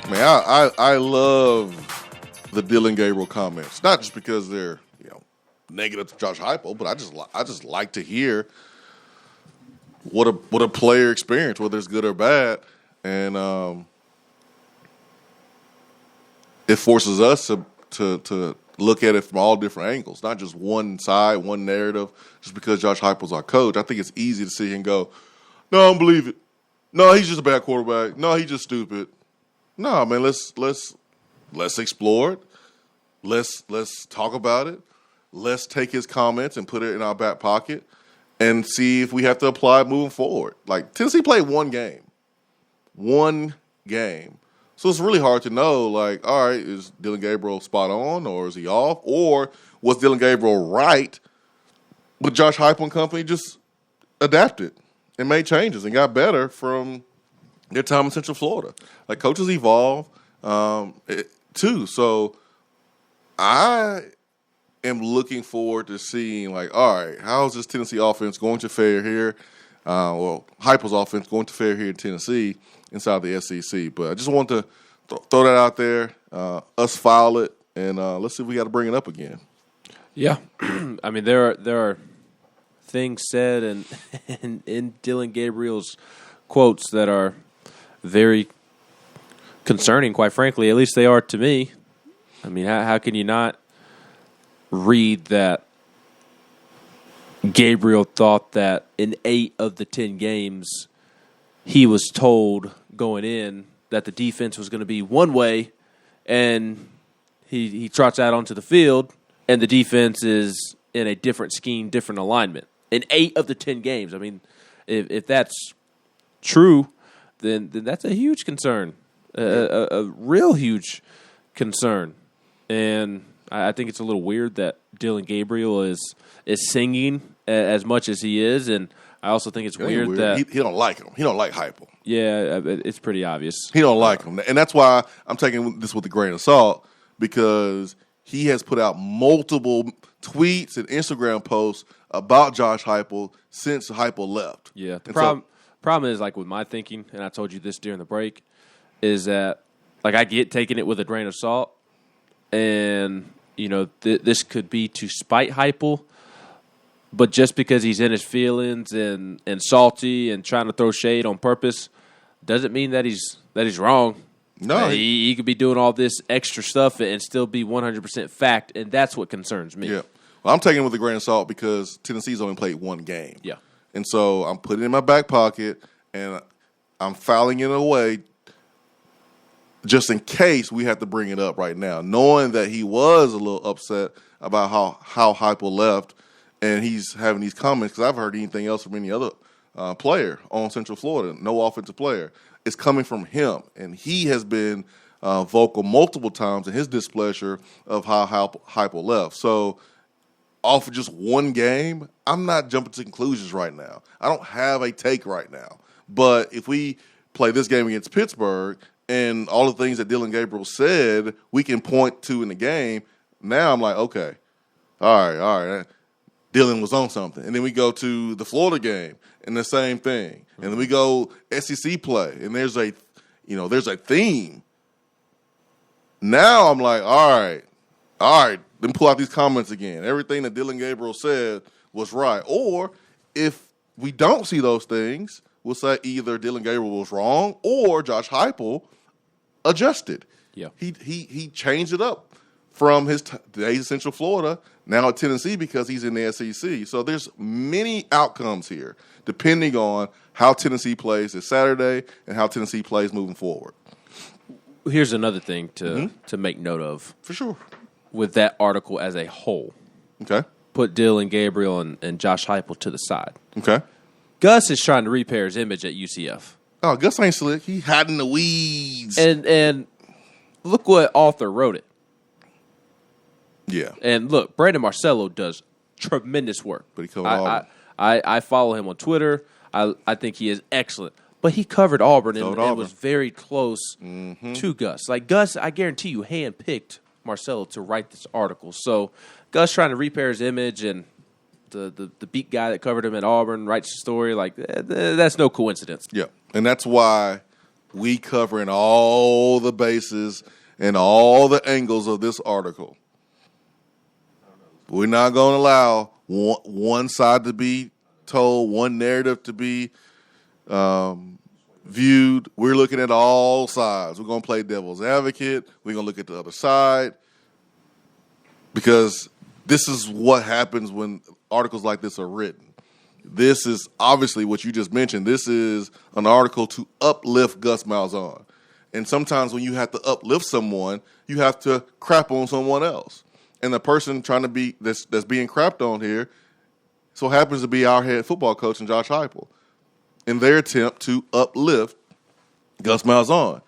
Man, I love the Dylan Gabriel comments. Not just because they're negative to Josh Heupel, but I just like to hear what a player experience, whether it's good or bad, and it forces us to look at it from all different angles, not just one side, one narrative. Just because Josh Heupel's our coach, I think it's easy to sit here and go, "No, I don't believe it. No, he's just a bad quarterback. No, he's just stupid." No, man, let's explore it. Let's talk about it. Let's take his comments and put it in our back pocket and see if we have to apply it moving forward. Like, Tennessee played one game. So it's really hard to know, like, all right, is Dylan Gabriel spot on or is he off? Or was Dylan Gabriel right, but Josh Heupel and company just adapted and made changes and got better from their time in Central Florida. Like, coaches evolve too. So I am looking forward to seeing, like, all right, how is this Tennessee offense going to fare here? Heupel's offense going to fare here in Tennessee inside the SEC. But I just want to throw that out there, us file it, and let's see if we got to bring it up again. Yeah. I mean, there are things said and in Dylan Gabriel's quotes that are very concerning, quite frankly. At least they are to me. I mean, how can you not read that Gabriel thought that in 8 of the 10 games he was told going in that the defense was going to be one way, and he trots out onto the field, and the defense is in a different scheme, different alignment. In 8 of the 10 games. I mean, if that's true, then that's a huge concern, a real huge concern. And I think it's a little weird that Dylan Gabriel is singing as much as he is, and I also think it's weird that he don't like him. He don't like Heupel. Yeah, it's pretty obvious. He don't like him, and that's why I'm taking this with a grain of salt, because he has put out multiple tweets and Instagram posts about Josh Heupel since Heupel left. Yeah, the problem is, like, with my thinking, and I told you this during the break, is that, like, I get taking it with a grain of salt, and this could be to spite Heupel. But just because he's in his feelings and salty and trying to throw shade on purpose doesn't mean that he's wrong. No, he could be doing all this extra stuff and still be 100% fact, and that's what concerns me. Yeah, well, I'm taking it with a grain of salt because Tennessee's only played one game. Yeah, and so I'm putting it in my back pocket and I'm filing it away just in case we have to bring it up right now, knowing that he was a little upset about how Heupel left. And he's having these comments, because I've heard anything else from any other player on Central Florida, no offensive player. It's coming from him. And he has been vocal multiple times in his displeasure of how Heupel left. So off of just one game, I'm not jumping to conclusions right now. I don't have a take right now. But if we play this game against Pittsburgh and all the things that Dylan Gabriel said we can point to in the game, now I'm like, okay, all right. Dylan was on something. And then we go to the Florida game and the same thing. And then we go SEC play and there's a theme. Now I'm like, all right, then pull out these comments again. Everything that Dylan Gabriel said was right. Or if we don't see those things, we'll say either Dylan Gabriel was wrong or Josh Heupel adjusted. Yeah. He changed it up from his days in Central Florida, now at Tennessee, because he's in the SEC. So there's many outcomes here, depending on how Tennessee plays this Saturday and how Tennessee plays moving forward. Here's another thing to make note of. For sure. With that article as a whole. Okay. Put Dylan Gabriel and Josh Heupel to the side. Okay. Gus is trying to repair his image at UCF. Oh, Gus ain't slick. He hiding the weeds. And look what author wrote it. Yeah. And look, Brandon Marcello does tremendous work. But he covered Auburn. I follow him on Twitter. I think he is excellent. But he covered Auburn and was very close to Gus. Like, Gus, I guarantee you, handpicked Marcello to write this article. So Gus trying to repair his image, and the beat guy that covered him at Auburn writes the story. Like, that's no coincidence. Yeah. And that's why we covering all the bases and all the angles of this article. We're not going to allow one side to be told, one narrative to be viewed. We're looking at all sides. We're going to play devil's advocate. We're going to look at the other side, because this is what happens when articles like this are written. This is obviously what you just mentioned. This is an article to uplift Gus Malzahn. And sometimes when you have to uplift someone, you have to crap on someone else. And the person trying to be that's being crapped on here so happens to be our head football coach and Josh Heupel in their attempt to uplift Gus Malzahn.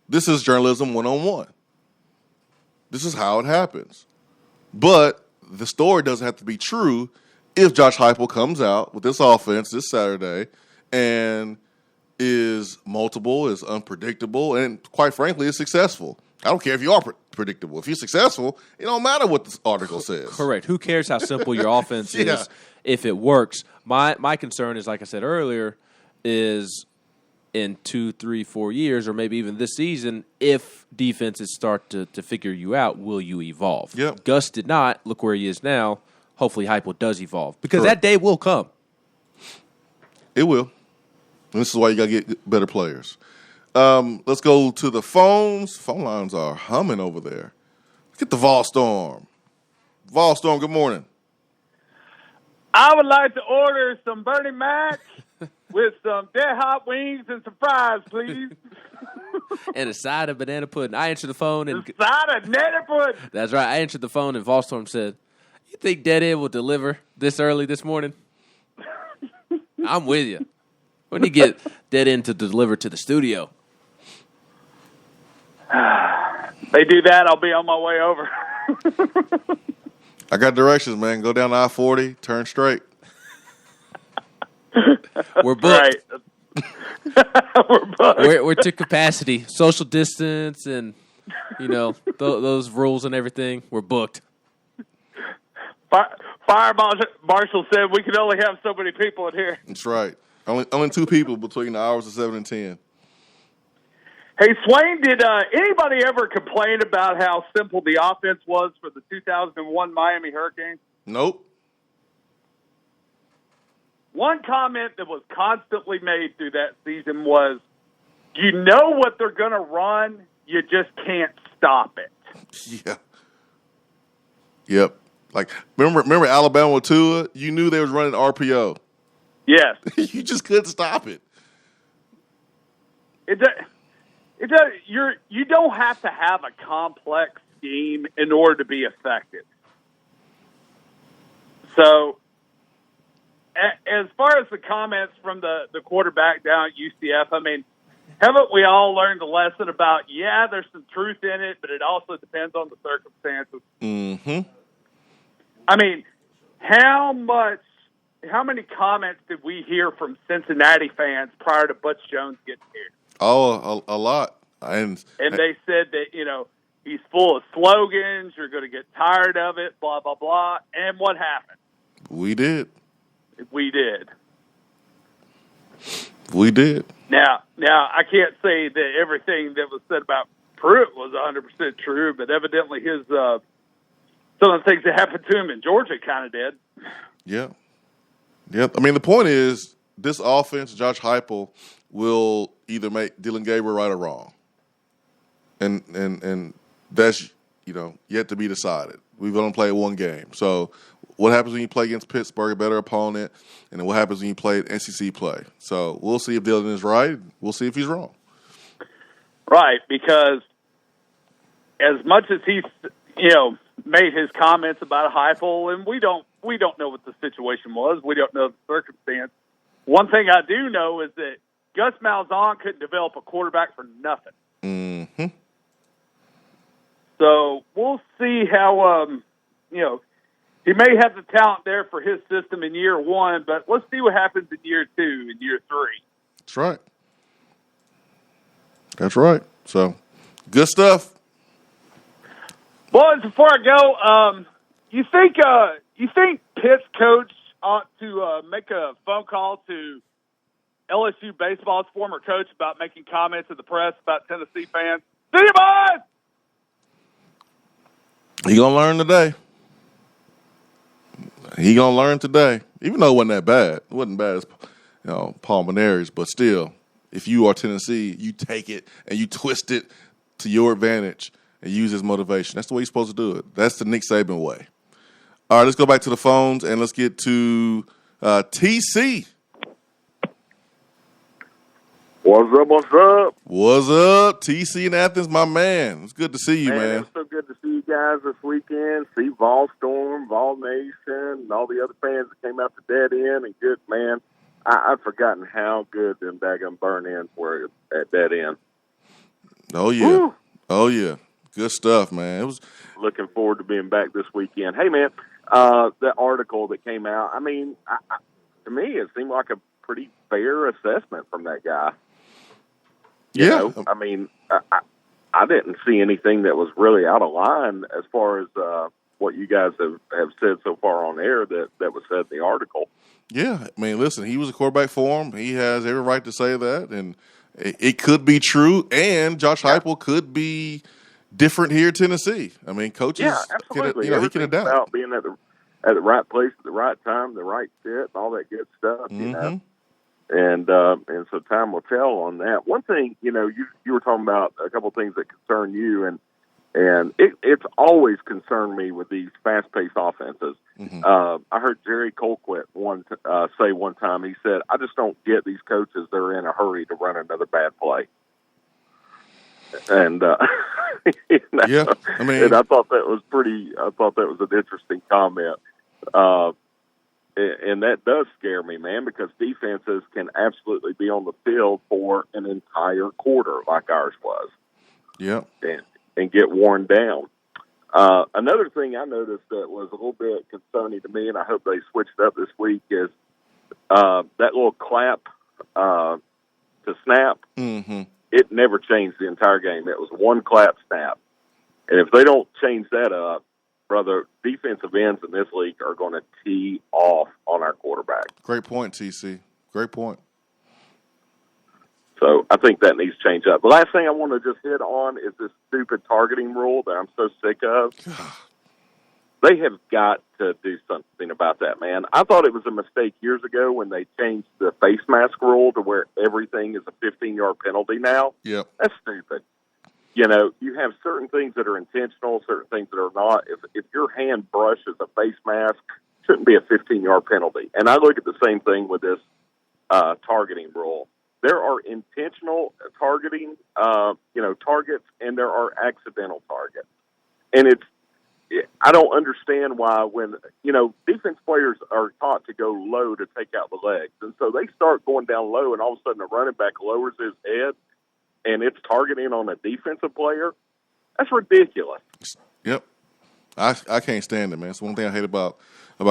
This is journalism 101. This is how it happens. But the story doesn't have to be true if Josh Heupel comes out with this offense this Saturday and is multiple, is unpredictable, and quite frankly is successful. I don't care if you are predictable. If you're successful, it don't matter what the article says. Correct. Who cares how simple your offense is if it works? My concern is, like I said earlier, is in 2, 3, 4 years, or maybe even this season, if defenses start to figure you out, will you evolve? Yep. Gus did not. Look where he is now. Hopefully Heupel does evolve, because that day will come. It will. And this is why you got to get better players. Let's go to the phones. Phone lines are humming over there. Let's get the Volstorm. Volstorm, good morning. I would like to order some Bernie Mac with some dead hot wings and some fries, please. And a side of banana pudding. I answered the phone. And a side of banana pudding. That's right. I answered the phone, and Volstorm said, "You think Deadhead will deliver this early this morning?" I'm with you. When do you get Deadhead to deliver to the studio? They do that, I'll be on my way over. I got directions, man. Go down I-40, turn straight. We're booked. Right. We're booked. We're to capacity, social distance, and those rules and everything. We're booked. Fire marshal said we can only have so many people in here. That's right. Only 2 people between the hours of 7 and 10. Hey, Swain, did anybody ever complain about how simple the offense was for the 2001 Miami Hurricanes? Nope. One comment that was constantly made through that season was, you know what they're going to run, you just can't stop it. Yeah. Yep. Like, remember Alabama with Tua? You knew they was running RPO. Yes. You just couldn't stop it. You don't have to have a complex scheme in order to be effective. So, as far as the comments from the quarterback down at UCF, I mean, haven't we all learned a lesson about, there's some truth in it, but it also depends on the circumstances? Mm-hmm. I mean, how many comments did we hear from Cincinnati fans prior to Butch Jones getting here? Oh, a lot. And they said that, he's full of slogans, you're going to get tired of it, blah, blah, blah. And what happened? We did. We did. We did. Now, I can't say that everything that was said about Pruitt was 100% true, but evidently his some of the things that happened to him in Georgia kind of did. Yeah. Yep. I mean, the point is, this offense, Josh Heupel, will either make Dylan Gabriel right or wrong. And that's, yet to be decided. We've only played one game. So what happens when you play against Pittsburgh, a better opponent, and then what happens when you play NCC play? So we'll see if Dylan is right. We'll see if he's wrong. Right, because as much as he's, made his comments about Heupel, and we don't know what the situation was. We don't know the circumstance. One thing I do know is that Gus Malzahn couldn't develop a quarterback for nothing. Mm-hmm. So we'll see how, he may have the talent there for his system in year 1, but let's see what happens in year 2 and year 3. That's right. That's right. So, good stuff. Boys, before I go, you think Pitt's coach ought to make a phone call to LSU baseball's former coach about making comments in the press about Tennessee fans. See you, boys! He gonna learn today. He gonna learn today. Even though it wasn't that bad. It wasn't bad as Paul Maneri's, but still, if you are Tennessee, you take it and you twist it to your advantage and use his motivation. That's the way you're supposed to do it. That's the Nick Saban way. All right, let's go back to the phones and let's get to TC. What's up? What's up? What's up, TC in Athens, my man? It's good to see you, man. It's so good to see you guys this weekend. See Vol Storm, Vol Nation, and all the other fans that came out to Dead End. And good, man. I've forgotten how good them daggum burn-ins were at Dead End. Oh, yeah. Woo! Oh, yeah. Good stuff, man. It was looking forward to being back this weekend. Hey, man, that article that came out, I mean, to me, it seemed like a pretty fair assessment from that guy. You know? I mean, I didn't see anything that was really out of line as far as what you guys have said so far on air that was said in the article. Yeah, I mean, listen, he was a quarterback for him. He has every right to say that, and it could be true, and Josh Heupel could be different here in Tennessee. I mean, coaches, absolutely. He can adapt. About being at the right place at the right time, the right fit, and all that good stuff, you know. And so time will tell on that. One thing, you were talking about a couple of things that concern you, and it's always concerned me with these fast-paced offenses. I heard Jerry Colquitt say one time, he said, I just don't get these coaches that are in a hurry to run another bad play. And, yeah, I mean, and I thought that was an interesting comment. And that does scare me, man, because defenses can absolutely be on the field for an entire quarter like ours was. Yeah. And get worn down. Another thing I noticed that was a little bit concerning to me, and I hope they switched up this week, is that little clap to snap. It never changed the entire game. It was one clap snap. And if they don't change that up, brother, defensive ends in this league are going to tee off on our quarterback. Great point, TC. Great point. So I think that needs to change up. The last thing I want to just hit on is this stupid targeting rule that I'm so sick of. They have got to do something about that, man. I thought it was a mistake years ago when they changed the face mask rule to where everything is a 15-yard penalty now. Yep. That's stupid. You have certain things that are intentional, certain things that are not. If your hand brushes a face mask, it shouldn't be a 15-yard penalty. And I look at the same thing with this targeting rule. There are intentional targeting, targets, and there are accidental targets. And I don't understand why when, defense players are taught to go low to take out the legs. And so they start going down low, and all of a sudden the running back lowers his head, and it's targeting on a defensive player. That's ridiculous. Yep. I can't stand it, man. It's one thing I hate about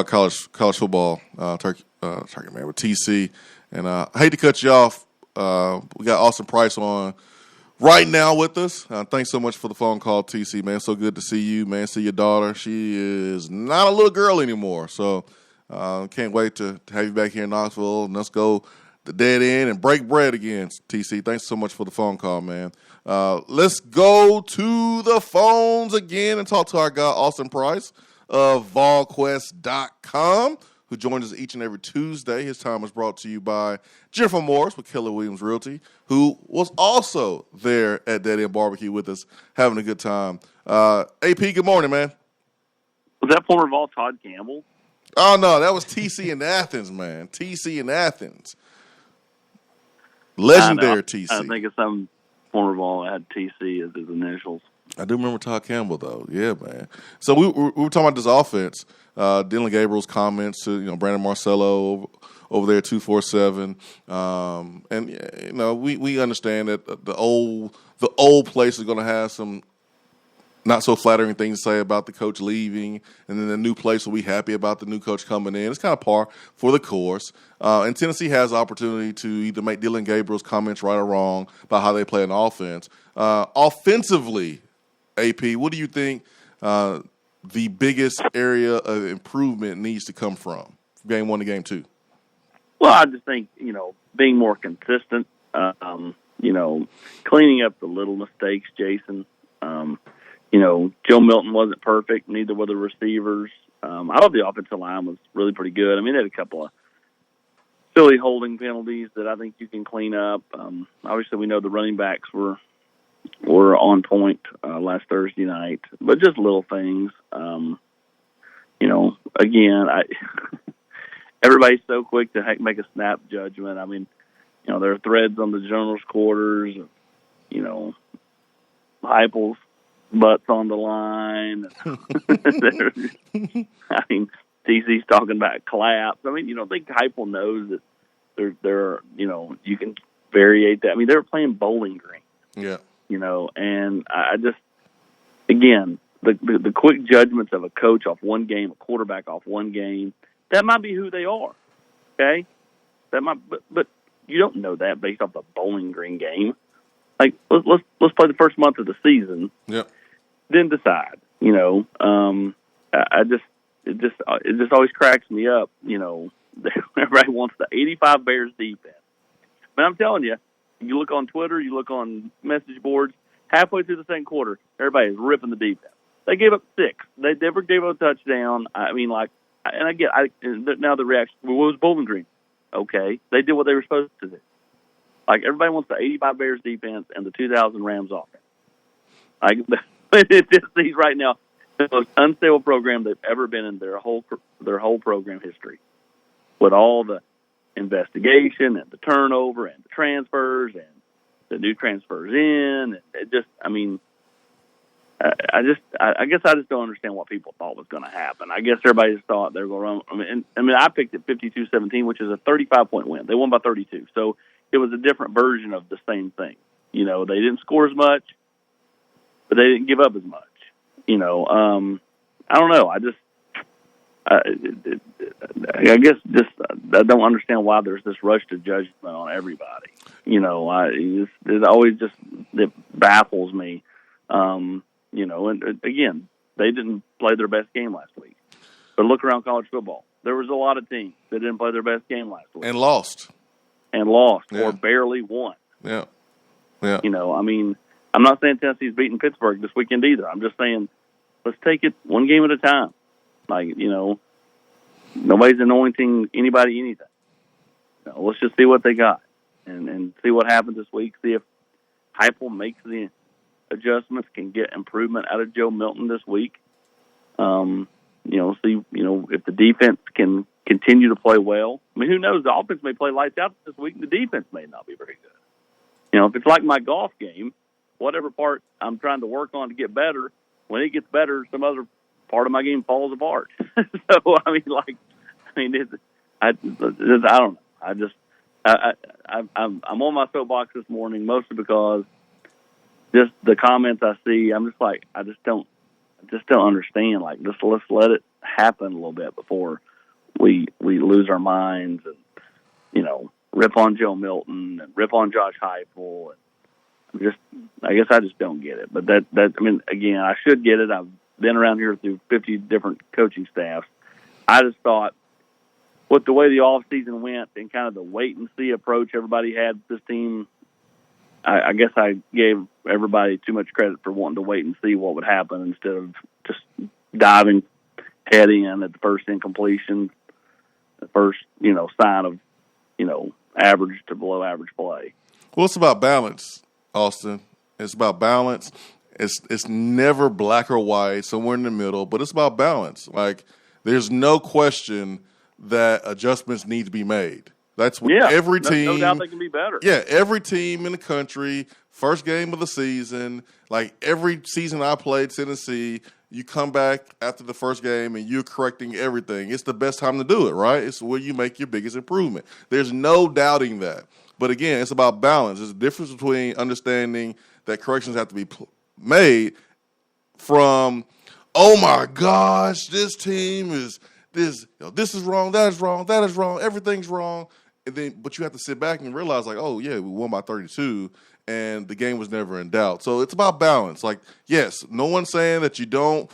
college football, Turkey man, with TC. And I hate to cut you off. We got Austin Price on right now with us. Thanks so much for the phone call, TC, man. So good to see you, man. See your daughter. She is not a little girl anymore. So can't wait to have you back here in Knoxville. And let's go the Dead End and break bread again, TC. Thanks so much for the phone call, man. Let's go to the phones again and talk to our guy, Austin Price of VolQuest.com, who joins us each and every Tuesday. His time is brought to you by Jennifer Morris with Keller Williams Realty, who was also there at Dead End Barbecue with us, having a good time. AP, good morning, man. Was that former Vol Todd Campbell? Oh, no, that was TC in Athens, man. TC in Athens. Legendary TC. I think it's some former Vol had TC as his initials. I do remember Todd Campbell, though. Yeah, man. So we were talking about this offense. Dylan Gabriel's comments to Brandon Marcello over there, 247, and we understand that the old place is going to have some not so flattering things to say about the coach leaving, and then the new place will be happy about the new coach coming in. It's kind of par for the course. And Tennessee has the opportunity to either make Dylan Gabriel's comments right or wrong about how they play an offense. Offensively, AP, what do you think the biggest area of improvement needs to come from game 1 to game 2? Well, I just think, being more consistent, cleaning up the little mistakes, Jason. Joe Milton wasn't perfect. Neither were the receivers. I thought the offensive line was really pretty good. I mean, they had a couple of silly holding penalties that I think you can clean up. Obviously, we know the running backs were on point last Thursday night, but just little things. Again, everybody's so quick to make a snap judgment. I mean, there are threads on the journal's quarters, Heupel's butts on the line. I mean, TC's talking about claps. I mean, I think Heupel knows that there, you can variate that. I mean, they were playing Bowling Green. Yeah. And I just, again, the quick judgments of a coach off one game, a quarterback off one game, that might be who they are. Okay? That might, but you don't know that based off the Bowling Green game. Like, let's play the first month of the season. Yep. Then decide. It just always cracks me up. Everybody wants the 85 Bears defense, but I'm telling you, you look on Twitter, you look on message boards. Halfway through the second quarter, everybody is ripping the defense. They gave up 6. They never gave up a touchdown. I mean, now the reaction. Well, what was Bowling Green? Okay, they did what they were supposed to do. Like, everybody wants the 85 Bears defense and the 2000 Rams offense. Like, it just seems right now the most unstable program they've ever been in their whole program history, with all the investigation and the turnover and the transfers and the new transfers in. And it just, I mean, I guess I just don't understand what people thought was going to happen. I guess everybody just thought they were going to run. I picked it 52-17, which is a 35-point win. They won by 32. So it was a different version of the same thing. They didn't score as much, but they didn't give up as much. I don't know. I guess just I don't understand why there's this rush to judgment on everybody. It always just it baffles me. And again, they didn't play their best game last week. But look around college football. There was a lot of teams that didn't play their best game last week. And lost. Yeah. Or barely won. Yeah. Yeah. I'm not saying Tennessee's beating Pittsburgh this weekend either. I'm just saying let's take it one game at a time. Like, nobody's anointing anybody anything. Let's just see what they got and see what happens this week. See if Heupel makes the adjustments, can get improvement out of Joe Milton this week. See, if the defense can continue to play well. I mean, who knows? The offense may play lights out this week, and the defense may not be very good. If it's like my golf game, whatever part I'm trying to work on to get better, when it gets better, some other part of my game falls apart. So, I don't know. I'm on my soapbox this morning mostly because just the comments I see, I'm just like, I just don't understand. Like, let's let it happen a little bit before we lose our minds and, rip on Joe Milton and rip on Josh Heupel. And I guess I just don't get it. But again, I should get it. I've been around here through 50 different coaching staffs. I just thought, with the way the offseason went and kind of the wait-and-see approach everybody had with this team, I guess I gave everybody too much credit for wanting to wait and see what would happen instead of just diving head in at the first incompletion, the first, sign of, average to below average play. Well, it's about balance, Austin. It's about balance. It's never black or white, somewhere in the middle, but it's about balance. Like, there's no question that adjustments need to be made. That's what every team. No doubt they can be better. Yeah, every team in the country, first game of the season, like every season I played Tennessee, you come back after the first game and you're correcting everything. It's the best time to do it, right? It's where you make your biggest improvement. There's no doubting that. But again, it's about balance. There's a difference between understanding that corrections have to be made from, oh my gosh, this team is this is wrong, that is wrong, that is wrong, everything's wrong. And then, but you have to sit back and realize, like, oh yeah, we won by 32, and the game was never in doubt. So it's about balance. Like, yes, no one's saying that you don't,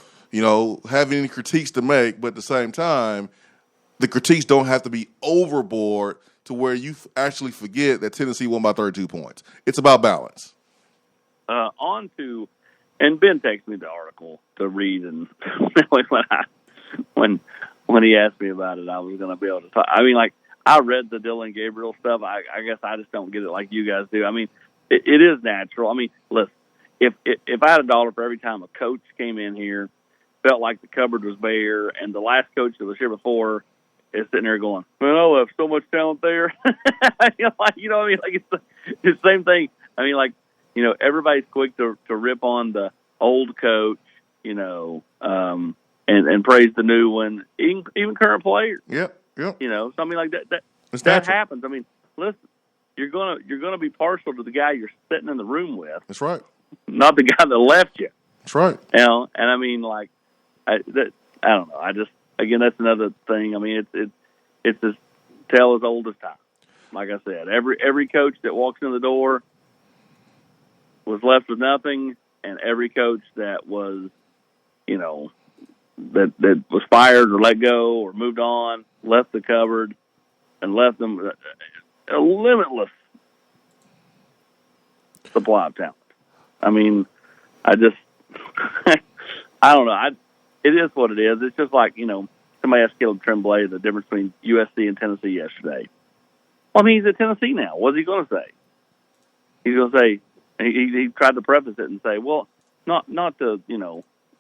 have any critiques to make, but at the same time, the critiques don't have to be overboard to where you actually forget that Tennessee won by 32 points. It's about balance. On to, and Ben texted me the article to read, and when he asked me about it, I was going to be able to talk. I mean, like, I read the Dylan Gabriel stuff. I guess I just don't get it like you guys do. I mean, it is natural. I mean, listen, if I had $1 for every time a coach came in here, felt like the cupboard was bare, and the last coach that was here before is sitting there going, "Man, I left so much talent there." You know what I mean? Like, it's the same thing. I mean, like, you know, everybody's quick to rip on the old coach, you know, and praise the new one, even current players. Yep. You know, so I mean, like that happens. I mean, listen, you're gonna be partial to the guy you're sitting in the room with. That's right. Not the guy that left you. That's right. You know, and I mean, like, I don't know. I just, again, that's another thing. I mean, it's as tale as old as time. Like I said, every coach that walks in the door was left with nothing, and every coach that was, you know, that was fired or let go or moved on, left the cupboard and left them a limitless supply of talent. I mean, I just, I don't know. It is what it is. It's just like, you know, somebody asked Caleb Tremblay the difference between USC and Tennessee yesterday. Well, I mean, he's at Tennessee now. What's he going to say? He's going to say, he tried to preface it and say, well, not to,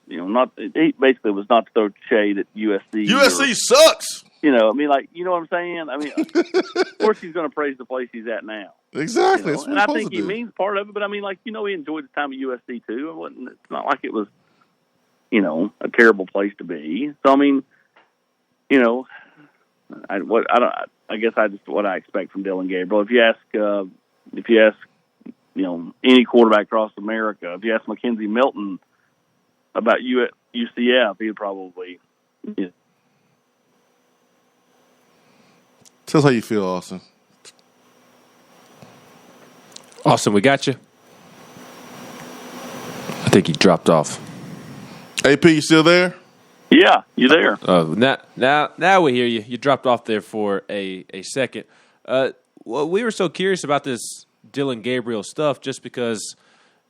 not, he basically was not to throw shade at USC. USC sucks. You know, I mean, like, you know what I'm saying? I mean, of course he's going to praise the place he's at now. Exactly. You know? And I think he means part of it, but I mean, like, you know, he enjoyed his time at USC too. It's not like it was, you know, a terrible place to be. So, I mean, you know, I guess what I expect from Dylan Gabriel. If you ask, you know, any quarterback across America, if you ask Mackenzie Milton about UCF, he'd probably, you know. Tell us how you feel, Austin. Austin, we got you. I think he dropped off. AP, you still there? Yeah, you there? Now we hear you. You dropped off there for a second. Well, we were so curious about this Dylan Gabriel stuff just because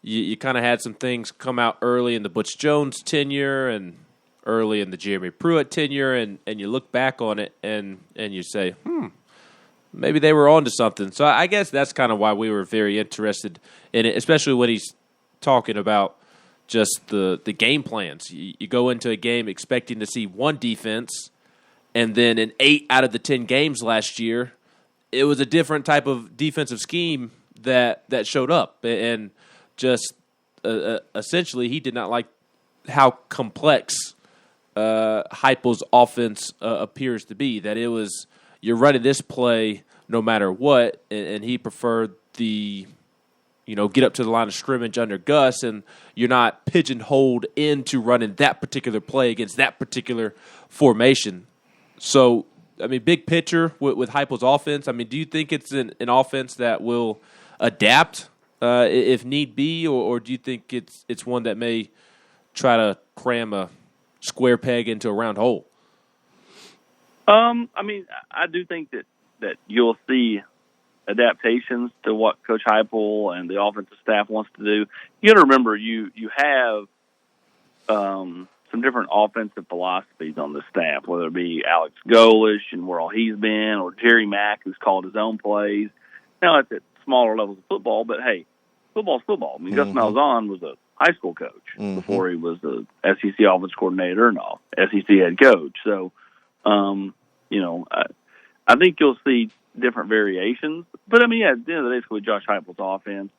you kind of had some things come out early in the Butch Jones tenure and early in the Jeremy Pruitt tenure, and you look back on it and you say, maybe they were onto something. So I guess that's kind of why we were very interested in it, especially when he's talking about just the game plans. You go into a game expecting to see one defense, and then in 8 out of the 10 games last year, it was a different type of defensive scheme that showed up. And just essentially he did not like how complex Heupel's offense appears to be, that it was you're running this play no matter what, and he preferred the get up to the line of scrimmage under Gus, and you're not pigeonholed into running that particular play against that particular formation. So, I mean, big picture with Heupel's offense, I mean, do you think it's an offense that will adapt if need be, or do you think it's one that may try to cram a square peg into a round hole? I mean, I do think that you'll see adaptations to what Coach Heupel and the offensive staff wants to do. You got to remember, you have some different offensive philosophies on the staff, whether it be Alex Golish and where all he's been, or Jerry Mack, who's called his own plays. Now, it's at smaller levels of football, but hey, football's football. I mean, Gus Malzahn was a high school coach before he was the SEC offense coordinator and all SEC head coach. So, I think you'll see different variations. But, I mean, at the end of the day, it's with Josh Heupel's offense.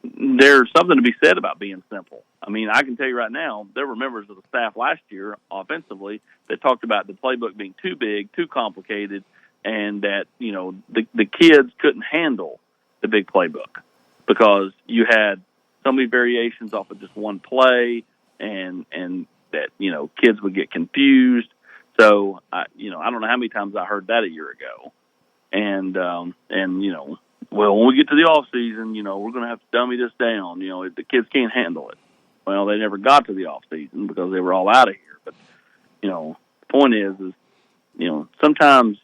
There's something to be said about being simple. I mean, I can tell you right now, there were members of the staff last year offensively that talked about the playbook being too big, too complicated, and that, the kids couldn't handle the big playbook because you had so many variations off of just one play and that, kids would get confused. So, I don't know how many times I heard that a year ago. And well, when we get to the off season, we're going to have to dummy this down. The kids can't handle it. Well, they never got to the off season because they were all out of here. But, the point is, sometimes,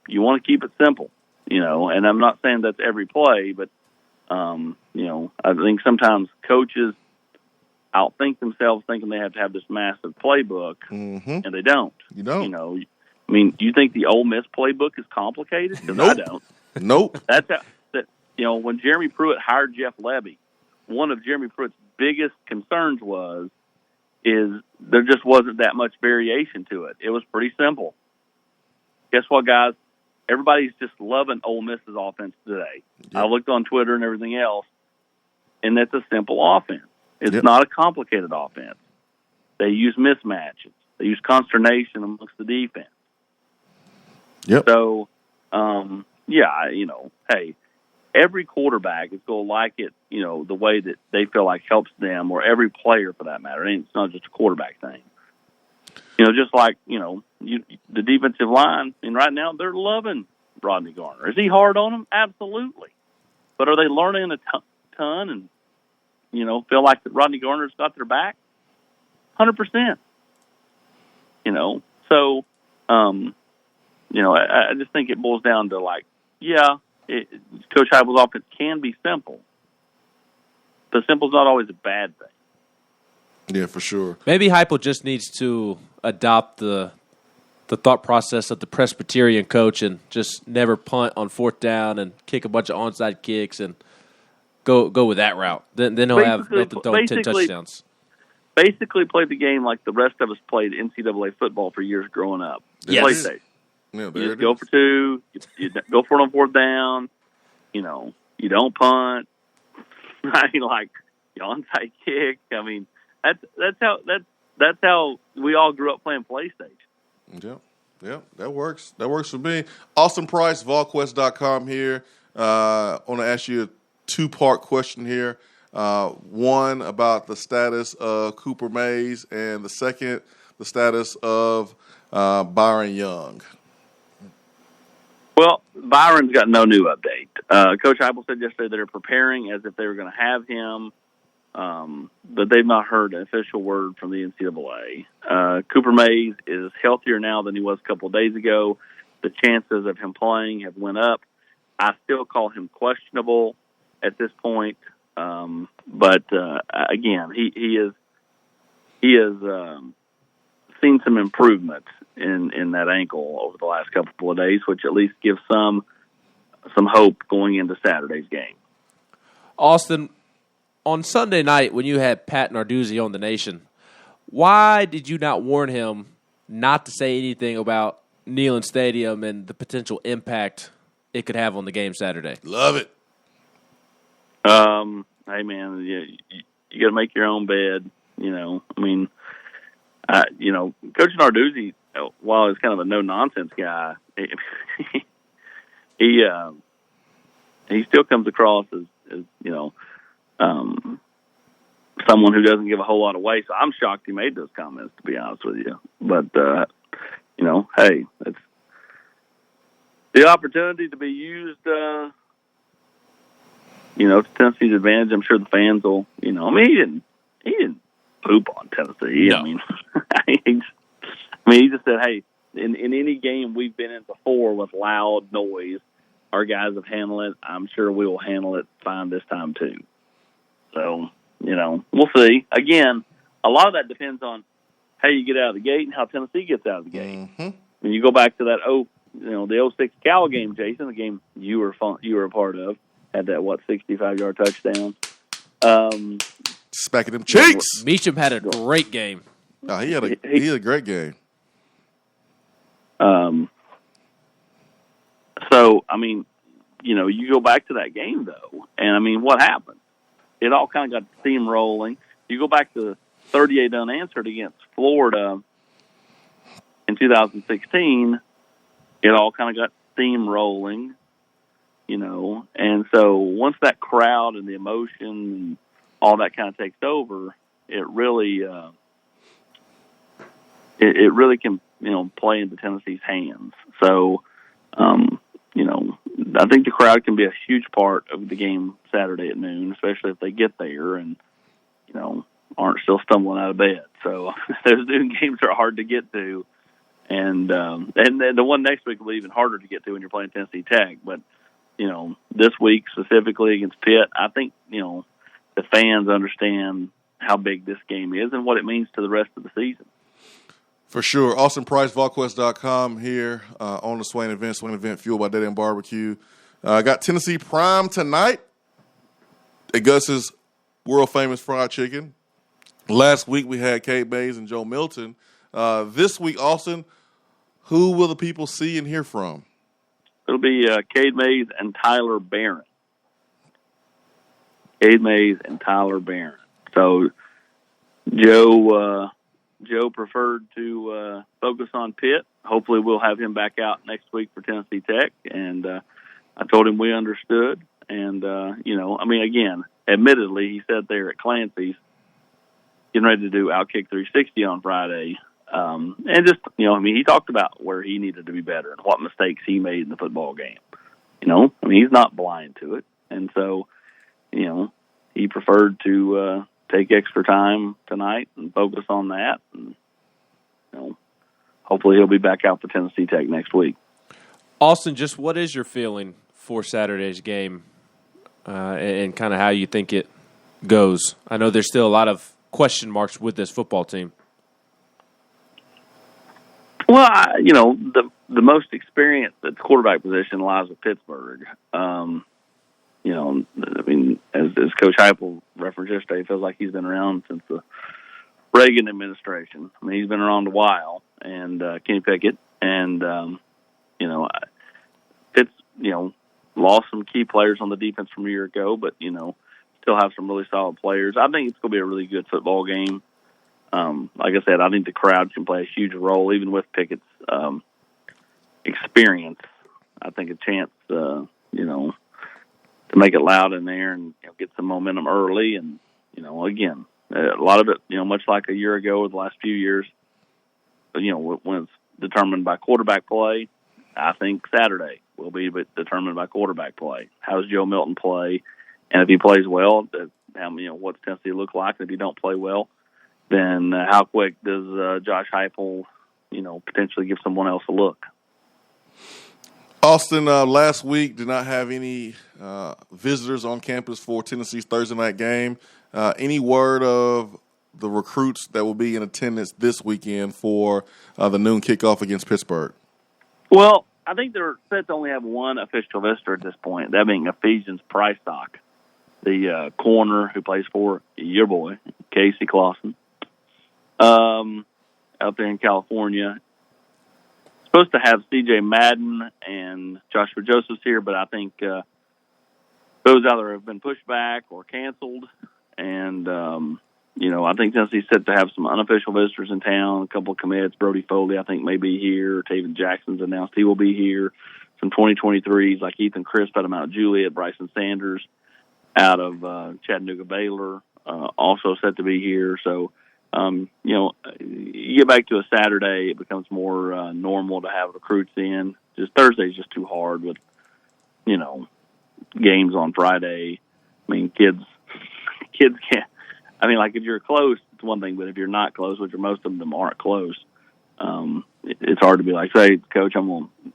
you want to keep it simple, and I'm not saying that's every play, but, I think sometimes coaches outthink themselves thinking they have to have this massive playbook, and they don't. You don't. Do you think the Ole Miss playbook is complicated? Because I don't. Nope. That's when Jeremy Pruitt hired Jeff Lebby, one of Jeremy Pruitt's biggest concerns is there just wasn't that much variation to it. It was pretty simple. Guess what, guys? Everybody's just loving Ole Miss's offense today. Yep. I looked on Twitter and everything else, and it's a simple offense. It's not a complicated offense. They use mismatches. They use consternation amongst the defense. Yep. So, hey, every quarterback is going to like it, the way that they feel like helps them, or every player for that matter. It's not just a quarterback thing. Just like, the defensive line, and right now they're loving Rodney Garner. Is he hard on them? Absolutely. But are they learning a ton and, feel like that Rodney Garner's got their back? 100%. So, I just think it boils down to Coach Heupel's offense can be simple, but simple's not always a bad thing. Yeah, for sure. Maybe Heupel just needs to adopt the thought process of the Presbyterian coach and just never punt on fourth down and kick a bunch of onside kicks and go with that route. Then he'll have to throw 10 touchdowns. Basically, play the game like the rest of us played NCAA football for years growing up. Yes. Play safe. Yeah, You just go for two. You go for it on fourth down. You don't punt. Like the onside kick. I mean, that's how we all grew up playing PlayStation. Yeah, that works. That works for me. Austin Price, VolQuest.com here. I want to ask you a two-part question here. One about the status of Cooper Mays, and the second, the status of Byron Young. Well, Byron's got no new update. Coach Heupel said yesterday they're preparing as if they were going to have him, but they've not heard an official word from the NCAA. Cooper Mays is healthier now than he was a couple of days ago. The chances of him playing have went up. I still call him questionable at this point, but again, he has seen some improvement in that ankle over the last couple of days, which at least gives some hope going into Saturday's game. Austin, on Sunday night when you had Pat Narduzzi on The Nation, why did you not warn him not to say anything about Neyland Stadium and the potential impact it could have on the game Saturday? Love it. Hey man, you got to make your own bed. Coach Narduzzi, while he's kind of a no nonsense guy, he still comes across as someone who doesn't give a whole lot away. So I'm shocked he made those comments, to be honest with you. But hey, it's the opportunity to be used. To Tennessee's advantage. I'm sure the fans will. He didn't poop on Tennessee. No. He just said, hey, in any game we've been in before with loud noise, our guys have handled it. I'm sure we will handle it fine this time too. So, we'll see. Again, a lot of that depends on how you get out of the gate and how Tennessee gets out of the gate. Mm-hmm. When you go back to that the 06 Cal game, Jason, the game you were a part of, had that 65-yard touchdown. Smacking them cheeks. Meacham had a great game. Oh, he had a great game. So, you go back to that game, though, and, what happened? It all kind of got steamrolling. You go back to 38 unanswered against Florida in 2016, it all kind of got steamrolling, and so once that crowd and the emotion and all that kind of takes over, it really can, play into Tennessee's hands. So, I think the crowd can be a huge part of the game Saturday at noon, especially if they get there and, aren't still stumbling out of bed. So those noon games are hard to get to. And the one next week will be even harder to get to when you're playing Tennessee Tech. But, this week specifically against Pitt, I think, the fans understand how big this game is and what it means to the rest of the season. For sure. Austin Price, VolQuest.com here on the Swain event fueled by Dead End Barbecue. Got Tennessee Prime tonight at Gus's world-famous fried chicken. Last week we had Kate Mays and Joe Milton. This week, Austin, who will the people see and hear from? It'll be Cade Mays and Tyler Barron. Cade Mays and Tyler Barron. So Joe preferred to focus on Pitt. Hopefully we'll have him back out next week for Tennessee Tech. And I told him we understood. And, again, admittedly, he said there at Clancy's, getting ready to do Outkick 360 on Friday. And just, he talked about where he needed to be better and what mistakes he made in the football game. He's not blind to it. And so, he preferred to take extra time tonight and focus on that. And, hopefully he'll be back out for Tennessee Tech next week. Austin, just what is your feeling for Saturday's game and kind of how you think it goes? I know there's still a lot of question marks with this football team. Well, the most experience at the quarterback position lies with Pittsburgh. As Coach Heupel referenced yesterday, it feels like he's been around since the Reagan administration. He's been around a while, and Kenny Pickett, and Pitt's lost some key players on the defense from a year ago, but still have some really solid players. I think it's going to be a really good football game. Like I said, I think the crowd can play a huge role, even with Pickett's experience. I think a chance, to make it loud in there and get some momentum early. And, again, a lot of it, much like a year ago or the last few years, when it's determined by quarterback play, I think Saturday will be determined by quarterback play. How does Joe Milton play? And if he plays well, what's Tennessee look like? And if you don't play well, then how quick does Josh Heupel, potentially give someone else a look? Austin, last week did not have any visitors on campus for Tennessee's Thursday night game. Any word of the recruits that will be in attendance this weekend for the noon kickoff against Pittsburgh? Well, I think they're set to only have one official visitor at this point, that being Ephesians Pricestock, the corner who plays for your boy, Casey Clausen, out there in California. Supposed to have C.J. Madden and Joshua Josephs here, but I think those either have been pushed back or canceled. And, I think Tennessee's set to have some unofficial visitors in town, a couple of commits. Brody Foley, I think, may be here. Taven Jackson's announced he will be here. Some 2023s like Ethan Crisp out of Mount Juliet, Bryson Sanders out of Chattanooga Baylor, also set to be here. So, you get back to a Saturday, it becomes more normal to have recruits in. Just Thursday's just too hard with, games on Friday. Kids can't. If you're close, it's one thing, but if you're not close, which most of them aren't close, it's hard to be like, say, Coach, I'm going to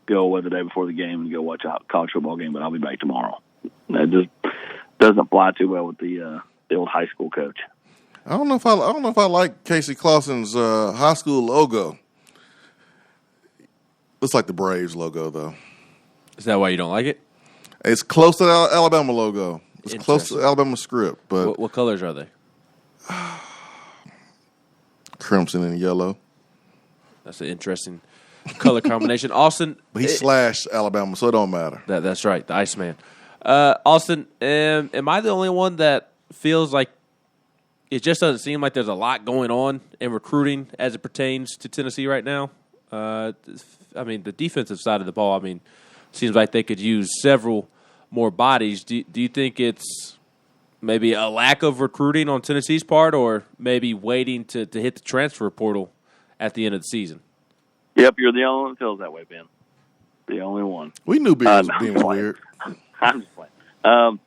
go away the day before the game and go watch a college football game, but I'll be back tomorrow. That just doesn't fly too well with the old high school coach. I don't know if I like Casey Clausen's high school logo. Looks like the Braves logo, though. Is that why you don't like it? It's close to the Alabama logo. It's close to the Alabama script, but what colors are they? Crimson and yellow. That's an interesting color combination. Austin, but he slashed Alabama, so it don't matter. That's right, the Iceman. Austin, am I the only one that feels like it just doesn't seem like there's a lot going on in recruiting as it pertains to Tennessee right now? The defensive side of the ball, seems like they could use several more bodies. Do you think it's maybe a lack of recruiting on Tennessee's part, or maybe waiting to hit the transfer portal at the end of the season? Yep, you're the only one that feels that way, Ben. The only one. We knew being was weird. I'm just playing.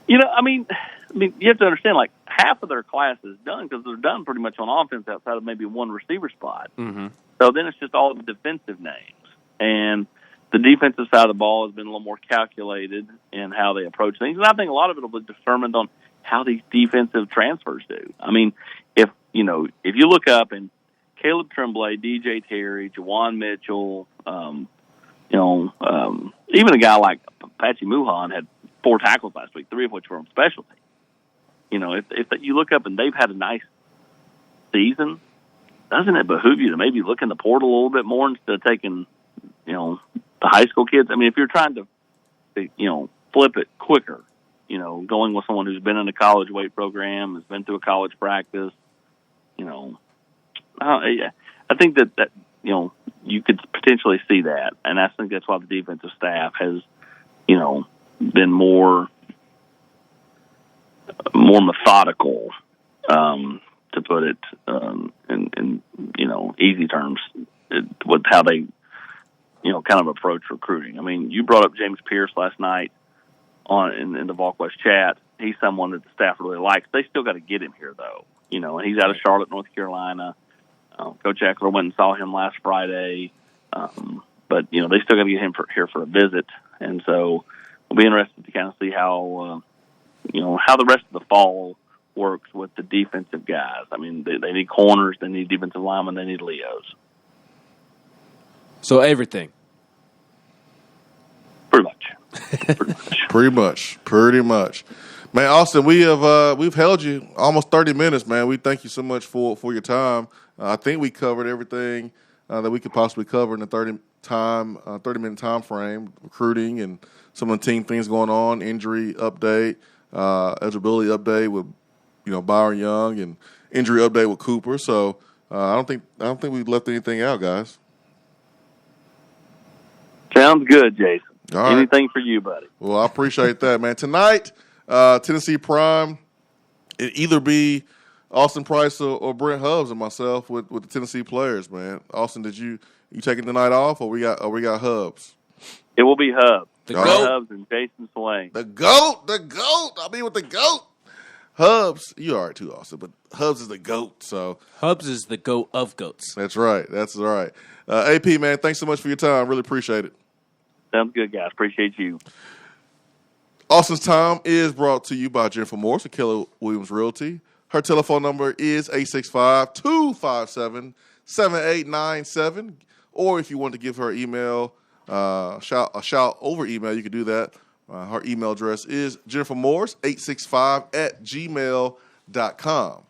You have to understand, half of their class is done because they're done pretty much on offense outside of maybe one receiver spot. Mm-hmm. So then it's just all the defensive names. And the defensive side of the ball has been a little more calculated in how they approach things. And I think a lot of it will be determined on how these defensive transfers do. I mean, if you look up and Caleb Tremblay, DJ Terry, Jawan Mitchell, even a guy like Patsy Muhan had 4 tackles last week, 3 of which were on specialty. If you look up and they've had a nice season, doesn't it behoove you to maybe look in the portal a little bit more instead of taking, the high school kids? I mean, if you're trying to flip it quicker, going with someone who's been in a college weight program, has been through a college practice, I think that you could potentially see that, and I think that's why the defensive staff has, been more methodical, to put it in easy terms, with how they kind of approach recruiting. I mean, you brought up James Pierce last night in the VolQuest chat. He's someone that the staff really likes. They still got to get him here, though. And he's out of Charlotte, North Carolina. Coach Eckler went and saw him last Friday, but they still got to get him here for a visit, and so we'll be interested to kind of see how the rest of the fall works with the defensive guys. I mean, they need corners, they need defensive linemen, they need Leos. So everything. Pretty much. Pretty much. Man, Austin, we've held you almost 30 minutes, man. We thank you so much for your time. I think we covered everything that we could possibly cover in a 30-minute time frame, recruiting and some of the team things going on, injury update, eligibility update with Byron Young, and injury update with Cooper. So I don't think we left anything out, guys. Sounds good, Jason. All right. Anything for you, buddy. Well, I appreciate that, man. Tonight, Tennessee Prime, it either be Austin Price or Brent Hubbs and myself with the Tennessee players, man. Austin, did you taking the night off, or we got Hubbs? It will be Hubbs. The Brent GOAT. Hubbs and Jason Swain. The GOAT. I'll be with the GOAT. Hubbs, you are too, Austin, but Hubbs is the GOAT. So Hubbs is the GOAT of goats. that's right. That's all right. AP, man, thanks so much for your time. Really appreciate it. Sounds good, guys. Appreciate you. Austin's Time is brought to you by Jennifer Morris and Keller Williams Realty. Her telephone number is 865-257-7897. Or if you want to give her email, a shout over email, you can do that. Her email address is jennifermorris865@gmail.com.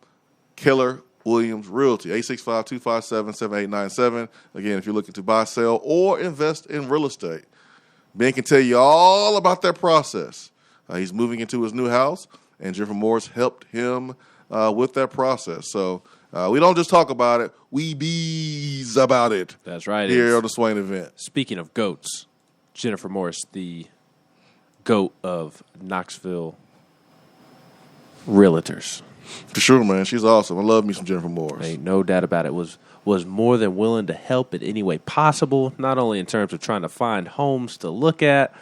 Keller Williams Realty, 865-257-7897. Again, if you're looking to buy, sell, or invest in real estate, Ben can tell you all about that process. He's moving into his new house, and Jennifer Morris helped him with that process. So we don't just talk about it, we bees about it. That's right. Here on the Swain event. Speaking of goats, Jennifer Morris, the GOAT of Knoxville Realtors. For sure, man. She's awesome. I love me some Jennifer Morris. Ain't no doubt about it. Was more than willing to help in any way possible, not only in terms of trying to find homes to look at,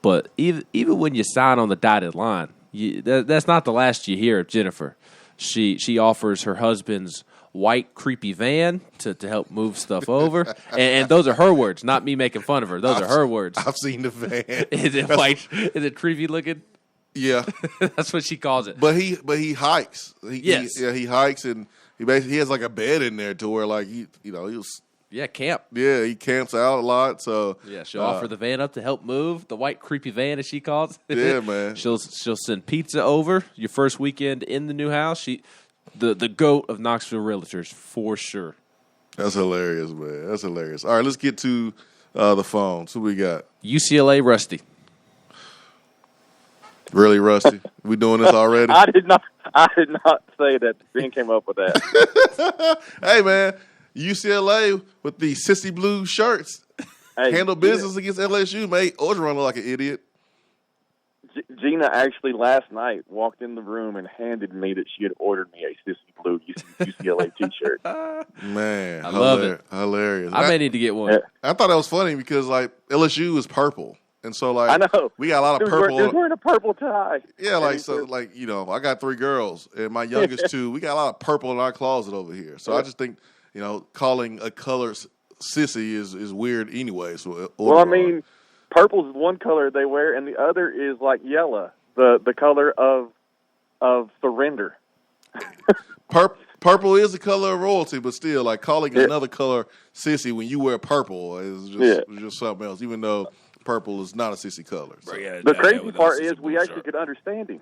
but even when you sign on the dotted line, that's not the last you hear of Jennifer. She offers her husband's white creepy van to help move stuff over, and those are her words, not me making fun of her. Those are her words. I've seen the van. Is it white? Is it creepy looking? Yeah. That's what she calls it. But he hikes. Yes. He hikes, and he has like a bed in there to where like he Camp. Yeah, he camps out a lot. So Yeah, she'll offer the van up to help move, the white creepy van as she calls it. Yeah, man. She'll send pizza over your first weekend in the new house. The GOAT of Knoxville Realtors for sure. That's hilarious, man. That's hilarious. All right, let's get to the phones. Who we got? UCLA Rusty. Really, Rusty? We doing this already? I did not say that. Ben came up with that. Hey, man, UCLA with the sissy blue shirts Hey, handle business against LSU. Made Orgeron look like an idiot. Gina actually last night walked in the room and handed me that she had ordered me a sissy blue UCLA T-shirt. Man, I love it. Hilarious. I may need to get one. I thought that was funny because like LSU is purple. And so, like, I know. we got a lot of He purple. was wearing a purple tie. Yeah, like, so, like, I got 3 girls, and my youngest 2, we got a lot of purple in our closet over here. So I just think calling a color sissy is weird anyway. So, Well, I mean, purple is one color they wear, and the other is like yellow, the color of surrender. Purple is the color of royalty, but still, like calling another color sissy when you wear purple is just something else. Even though purple is not a sissy color. So. The crazy part is we actually could understand him.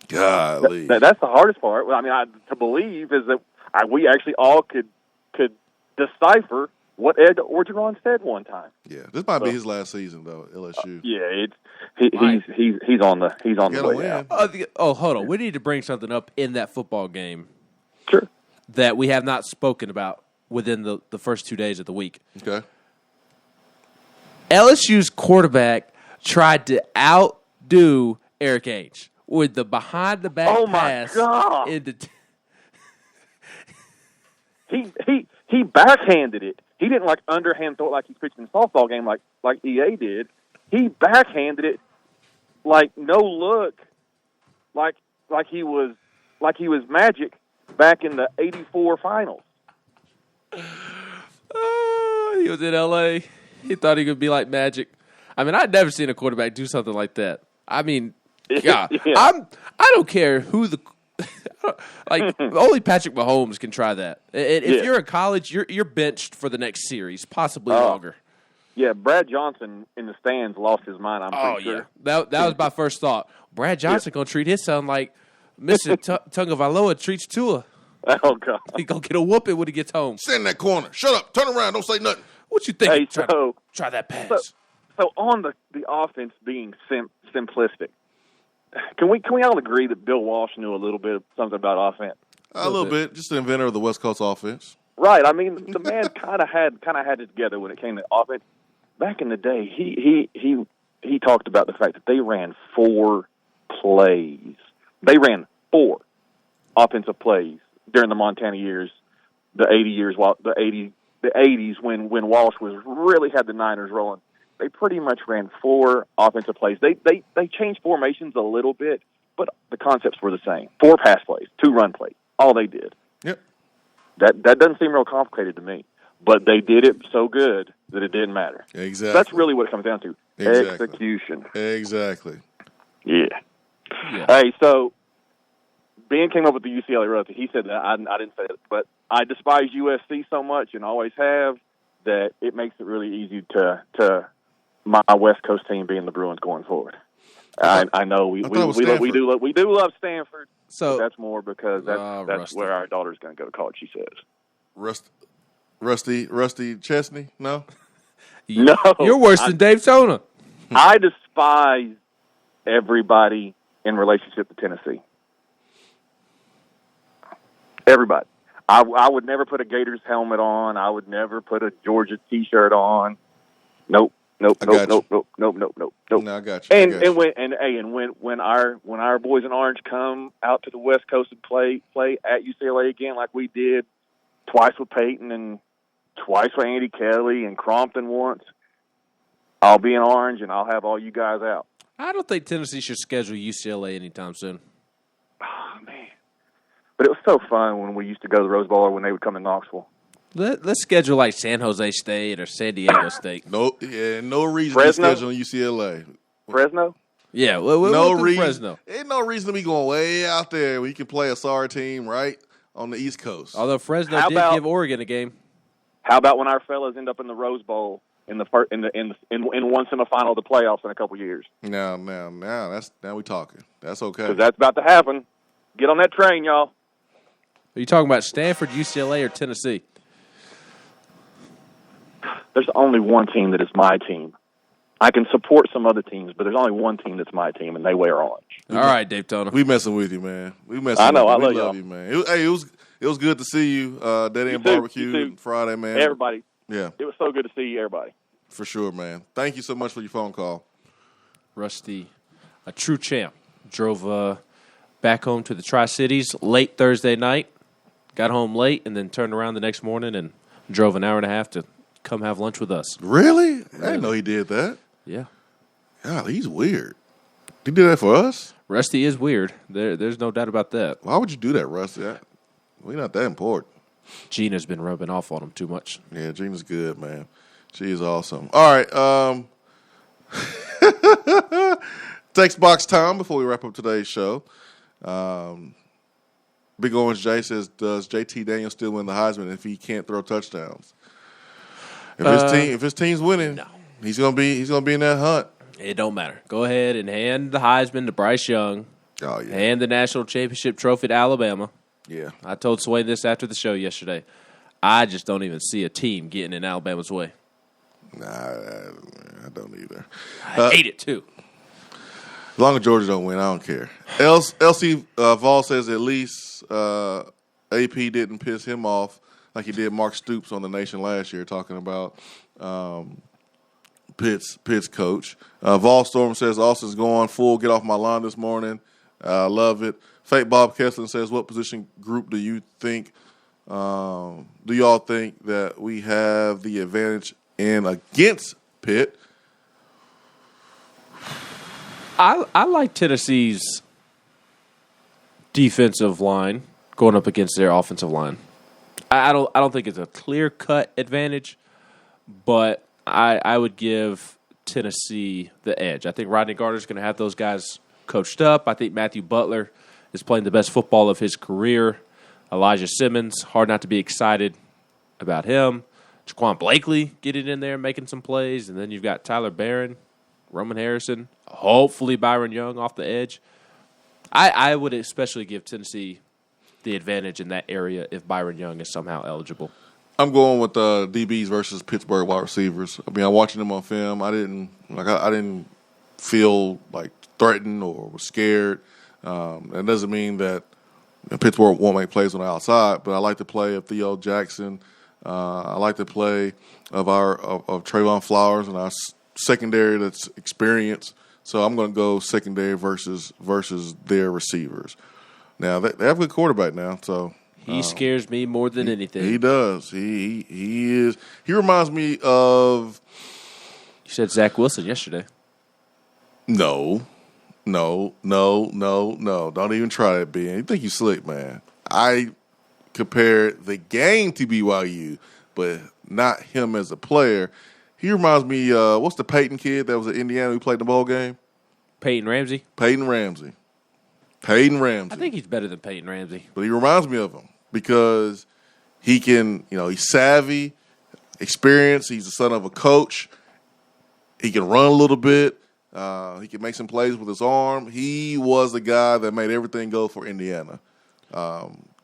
Golly, that's the hardest part. Well, I mean, to believe is that we actually all could decipher what Ed Orgeron said one time. Yeah, this might be his last season though. LSU. He's on the way out. Hold on. We need to bring something up in that football game. Sure. That we have not spoken about within the first 2 days of the week. Okay. LSU's quarterback tried to outdo Eric H. with the behind-the-back pass. Oh, my God. He backhanded it. He didn't like underhand throw it like he's pitching a softball game like EA did. He backhanded it like no look, like he was Magic back in the '84 finals. He was in LA. He thought he could be like Magic. I mean, I'd never seen a quarterback do something like that. I mean, God, I don't care who the. Only Patrick Mahomes can try that. If you're in college, you're benched for the next series, possibly longer. Yeah, Brad Johnson in the stands lost his mind. I'm pretty sure. That was my first thought. Brad Johnson gonna treat his son like Mr. Tungavailoa treats Tua. Oh God, he gonna get a whooping when he gets home. Sit in that corner. Shut up. Turn around. Don't say nothing. What you think? Hey, try that pass. So on the offense being simplistic. Can we all agree that Bill Walsh knew a little bit of something about offense? A little bit. Just the inventor of the West Coast offense. Right. I mean, the man kind of had it together when it came to offense. Back in the day, he talked about the fact that they ran 4 plays. They ran 4 offensive plays during the Montana years, the 80s when Walsh was really had the Niners rolling. They pretty much ran 4 offensive plays. They changed formations a little bit, but the concepts were the same. 4 pass plays, 2 run plays. All they did. Yep. That doesn't seem real complicated to me, but they did it so good that it didn't matter. Exactly. That's really what it comes down to. Exactly. Execution. Exactly. Yeah. Hey, so Ben came up with the UCLA royalty. He said that. I didn't say it, but I despise USC so much and always have that it makes it really easy to my West Coast team being the Bruins going forward. I know we do love Stanford. So that's more because that's where our daughter's going to go to college. She says. Rusty Chesney? No. No, you're worse than Dave Tona. I despise everybody in relationship to Tennessee. Everybody. I would never put a Gators helmet on. I would never put a Georgia T-shirt on. Nope. No, I got you. No, I got you. And when our boys in Orange come out to the West Coast and play at UCLA again, like we did twice with Peyton and twice with Andy Kelly and Crompton once, I'll be in Orange and I'll have all you guys out. I don't think Tennessee should schedule UCLA anytime soon. Oh man, but it was so fun when we used to go to the Rose Bowl or when they would come to Knoxville. Let's schedule like San Jose State or San Diego State. No reason to schedule UCLA. Fresno? Yeah, no reason. Fresno. Ain't no reason to be going way out there when you can play a sorry team right on the East Coast. Although Fresno did give Oregon a game. How about when our fellas end up in the Rose Bowl in one semifinal of the playoffs in a couple years? Now we talking. That's okay. Because that's about to happen. Get on that train, y'all. Are you talking about Stanford, UCLA, or Tennessee? There's only one team that is my team. I can support some other teams, but there's only one team that's my team, and they wear orange. All right, Dave Tona. We messing with you, man. I know. I love you, man. It was good to see you. Daddy and Barbecue Friday, man. Everybody. Yeah. It was so good to see you, everybody. For sure, man. Thank you so much for your phone call. Rusty, a true champ, drove back home to the Tri-Cities late Thursday night, got home late, and then turned around the next morning and drove an hour and a half to come have lunch with us. Really? I didn't know he did that. Yeah. God, he's weird. He did that for us? Rusty is weird. There's no doubt about that. Why would you do that, Rusty? We're not that important. Gina's been rubbing off on him too much. Yeah, Gina's good, man. She is awesome. All right. Text box time before we wrap up today's show. Big Orange J says, does JT Daniels still win the Heisman if he can't throw touchdowns? If his team's winning, no. he's gonna be in that hunt. It don't matter. Go ahead and hand the Heisman to Bryce Young. Oh yeah. Hand the national championship trophy to Alabama. Yeah. I told Sway this after the show yesterday. I just don't even see a team getting in Alabama's way. Nah, I don't either. I hate it too. As long as Georgia don't win, I don't care. LC Vol says at least AP didn't piss him off like he did Mark Stoops on The Nation last year, talking about Pitt's coach. Vol Storm says Austin's going full get off my lawn this morning. I love it. Fake Bob Kessler says, what position group do you think? Do y'all think that we have the advantage in against Pitt? I like Tennessee's defensive line going up against their offensive line. I don't think it's a clear cut advantage, but I would give Tennessee the edge. I think Rodney Gardner's going to have those guys coached up. I think Matthew Butler is playing the best football of his career. Elijah Simmons, hard not to be excited about him. Jaquan Blakely getting in there, making some plays. And then you've got Tyler Barron, Roman Harrison, hopefully Byron Young off the edge. I would especially give Tennessee the advantage in that area if Byron Young is somehow eligible. I'm going with DBs versus Pittsburgh wide receivers. I mean, I'm watching them on film. I didn't feel like threatened or was scared. That doesn't mean that Pittsburgh won't make plays on the outside, but I like the play of Theo Jackson. I like the play of Trayvon Flowers and our secondary that's experienced. So I'm going to go secondary versus their receivers. Now they have a good quarterback now, so he scares me more than anything. He does. He is. He reminds me of. You said Zach Wilson yesterday. No. Don't even try it, Ben. You think you slick, man. I compared the game to BYU, but not him as a player. He reminds me, what's the Peyton kid that was at Indiana who played the bowl game? Peyton Ramsey. I think he's better than Peyton Ramsey. But he reminds me of him because he can, he's savvy, experienced. He's the son of a coach. He can run a little bit. He can make some plays with his arm. He was the guy that made everything go for Indiana.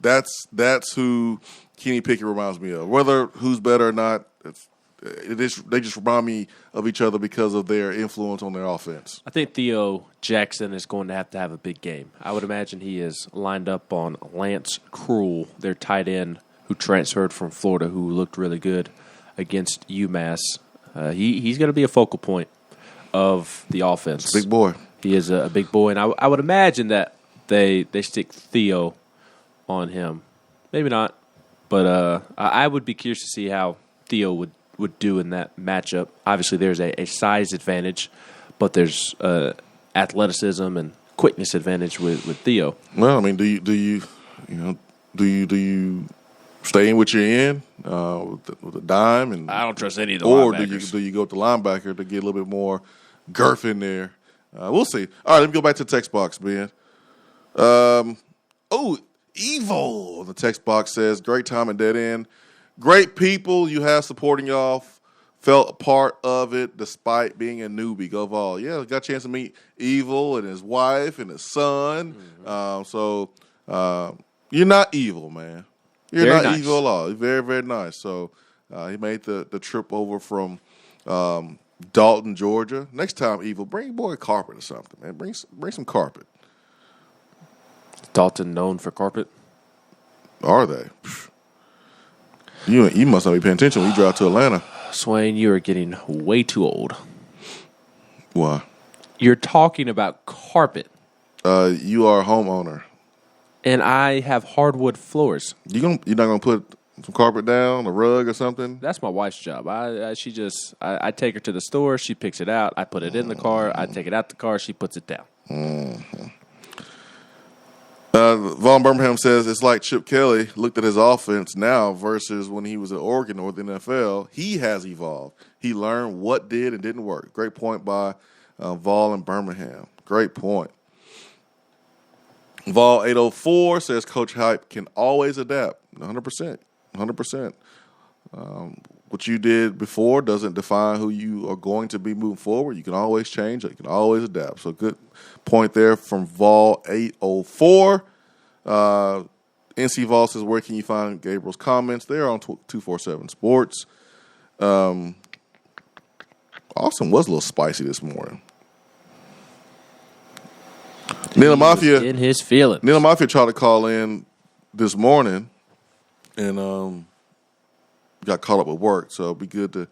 That's who Kenny Pickett reminds me of. Whether who's better or not, they just remind me of each other because of their influence on their offense. I think Theo Jackson is going to have a big game. I would imagine he is lined up on Lance Cruel, their tight end who transferred from Florida, who looked really good against UMass. He's going to be a focal point of the offense. Big boy. He is a big boy, and I would imagine that they stick Theo on him. Maybe not, but I would be curious to see how Theo would do in that matchup. Obviously, there's a size advantage, but there's athleticism and quickness advantage with Theo. Well, I mean, do you stay in what you're in with a dime? And I don't trust any of the or linebackers. do you go with the linebacker to get a little bit more girth in there? We'll see. All right, let me go back to the text box, Ben. Evil. The text box says, great time at Dead End. Great people you have supporting y'all. Felt a part of it despite being a newbie. Go Vol. Yeah, got a chance to meet Evil and his wife and his son. Mm-hmm. You're not evil, man. You're very not nice. evil at all. You're very, very nice. So he made the trip over from Dalton, Georgia. Next time, Evil, bring boy a carpet or something, man. Bring some carpet. Dalton known for carpet? Are they? You must not be paying attention when you drive to Atlanta. Swain, you are getting way too old. Why? You're talking about carpet. You are a homeowner. And I have hardwood floors. You're not gonna put some carpet down, a rug or something? That's my wife's job. I take her to the store. She picks it out. I put it in the car. I take it out the car. She puts it down. Mm-hmm. Von Birmingham says it's like Chip Kelly looked at his offense now versus when he was at Oregon or the NFL. He has evolved. He learned what did and didn't work. Great point by Vol and Birmingham. Great point. Vol 804 says Coach Hype can always adapt. 100%. 100%. What you did before doesn't define who you are going to be moving forward. You can always change. You can always adapt. So good point there from Vol 804. NC Vol says, where can you find Gabriel's comments? They're on 247 Sports. Austin was a little spicy this morning. Nila Mafia in his feelings. Nila Mafia tried to call in this morning and got caught up with work. So it'd be good to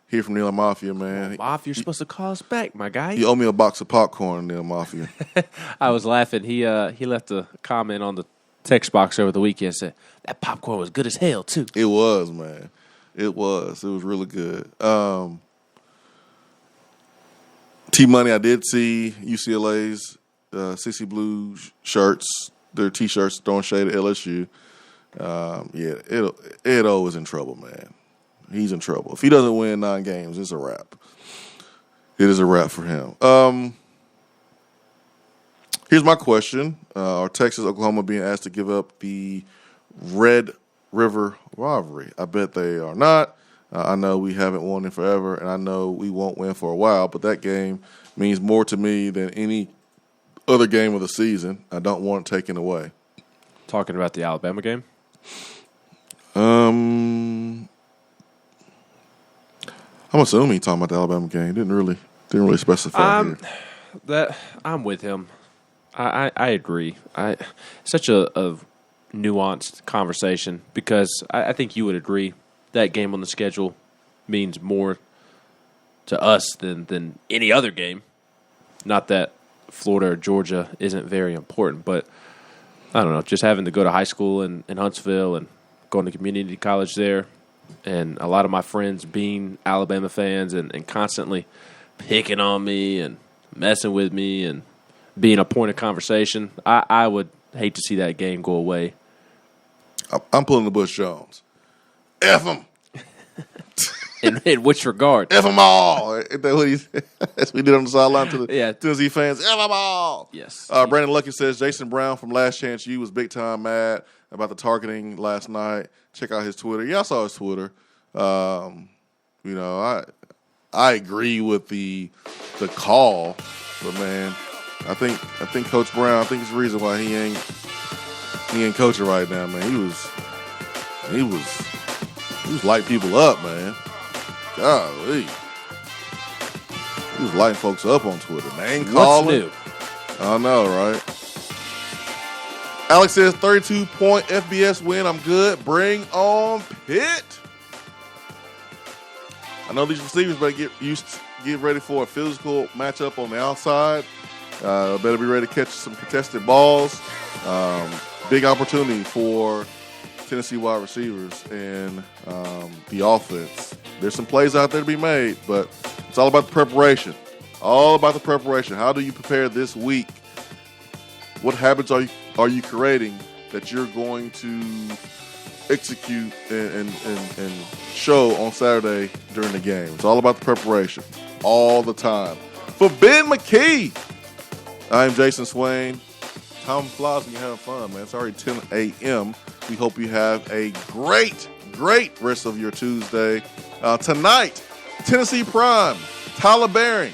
hear from Nila Mafia, man. Mafia, you're supposed to call us back, my guy. You owe me a box of popcorn, Nila Mafia. I was laughing. He left a comment on the text box over the weekend. Said that popcorn was good as hell too. It was, man. It was. It was really good. T-Money, I did see UCLA's CC Blue shirts, their T-shirts throwing shade at LSU. Edo is in trouble, man. He's in trouble. If he doesn't win 9 games, it's a wrap. It is a wrap for him. Here's my question. Are Texas, Oklahoma being asked to give up the Red River rivalry? I bet they are not. I know we haven't won in forever, and I know we won't win for a while, but that game means more to me than any other game of the season. I don't want it taken away. Talking about the Alabama game? I'm assuming he's talking about the Alabama game. Didn't really specify here. That I'm with him. I agree. Such a nuanced conversation because I think you would agree that game on the schedule means more to us than any other game. Not that Florida or Georgia isn't very important, but I don't know, just having to go to high school in Huntsville and going to community college there, and a lot of my friends being Alabama fans and constantly picking on me and messing with me and being a point of conversation, I would hate to see that game go away. I'm pulling the Bush Jones. F them. In which regard? F them all. Isn't that what he said? That's what we did on the sideline to the Tennessee fans. F them all. Yes. Brandon Lucky says Jason Brown from Last Chance U was big time mad about the targeting last night. Check out his Twitter. Yeah, I saw his Twitter. I agree with the call, but man, I think Coach Brown, I think it's the reason why he ain't coaching right now, man. He was lighting people up, man. Golly. He was lighting folks up on Twitter. Name calling. What's new? I know, right? Alex says 32-point FBS win. I'm good. Bring on Pitt. I know these receivers better get ready for a physical matchup on the outside. Better be ready to catch some contested balls. Big opportunity for Tennessee wide receivers and the offense. There's some plays out there to be made, but it's all about the preparation. All about the preparation. How do you prepare this week? What habits are you creating that you're going to execute and show on Saturday during the game? It's all about the preparation all the time. For Ben McKee, I'm Jason Swain. Time flies when you're having fun, man. It's already 10 a.m. We hope you have a great rest of your Tuesday. Tonight, Tennessee Prime, Tyler Barron,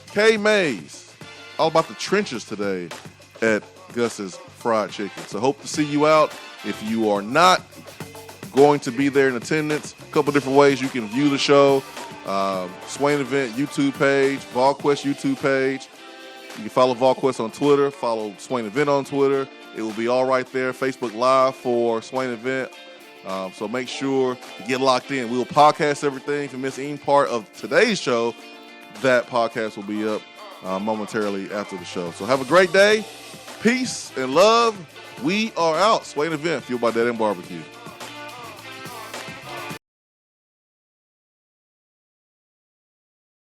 K. Mays. All about the trenches today at Gus's Fried Chicken. So hope to see you out. If you are not going to be there in attendance, a couple different ways you can view the show. Swain Event YouTube page, VolQuest YouTube page. You can follow VolQuest on Twitter, follow Swain Event on Twitter. It will be all right there. Facebook Live for Swain Event. So make sure to get locked in. We will podcast everything. If you miss any part of today's show, that podcast will be up momentarily after the show. So have a great day. Peace and love. We are out. Swain Event, fueled by Dead End Barbecue.